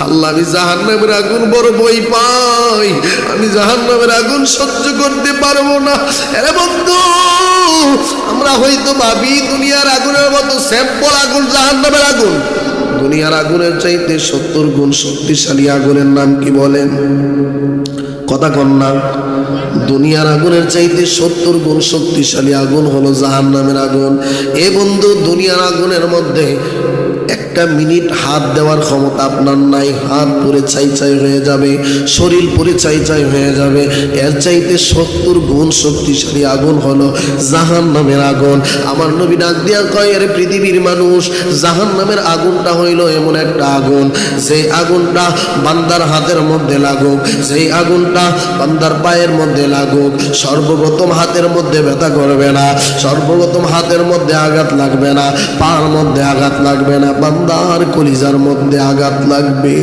আল্লাহ আমি জাহান্নামের আগুন বড় ভয় পাই, আমি জাহান্নামের আগুন সহ্য করতে পারবো না। আরে বন্ধু, আমরা হয়তো ভাবি দুনিয়ার আগুনের মতো স্যাম্পল আগুন জাহান্নামের আগুন। দুনিয়ার আগুনের চাইতে 70 গুণ শক্তিশালী আগুনের নাম কি বলেন? কথা কন না। দুনিয়ার আগুনের চাইতে 70 গুণ শক্তিশালী আগুন হলো জাহান্নামের আগুন। এ বন্ধু, দুনিয়ার আগুনের মধ্যে একটা মিনিট হাত দেওয়ার ক্ষমতা আপনার নাই, হাত পুরে ছাই ছাই হয়ে যাবে, শরীর পুরে ছাই ছাই হয়ে যাবে। এর চাইতে 70 গুণ শক্তিশালী আগুন হলো জাহান্নামের আগুন। আমার নবী ডাক দিয়া কয়, আরে পৃথিবীর মানুষ, জাহান্নামের আগুনটা হইল এমন একটা আগুন, যে আগুনটা বান্দার হাতের মধ্যে লাগুক, যেই আগুনটা বান্দার পায়ের মধ্যে লাগুক, সর্বপ্রথম হাতের মধ্যে ব্যথা করবে না, সর্বপ্রথম হাতের মধ্যে আঘাত লাগবে না, পার মধ্যে আঘাত লাগবে না, বান্দার কলিজার মধ্যে আঘাত লাগবে।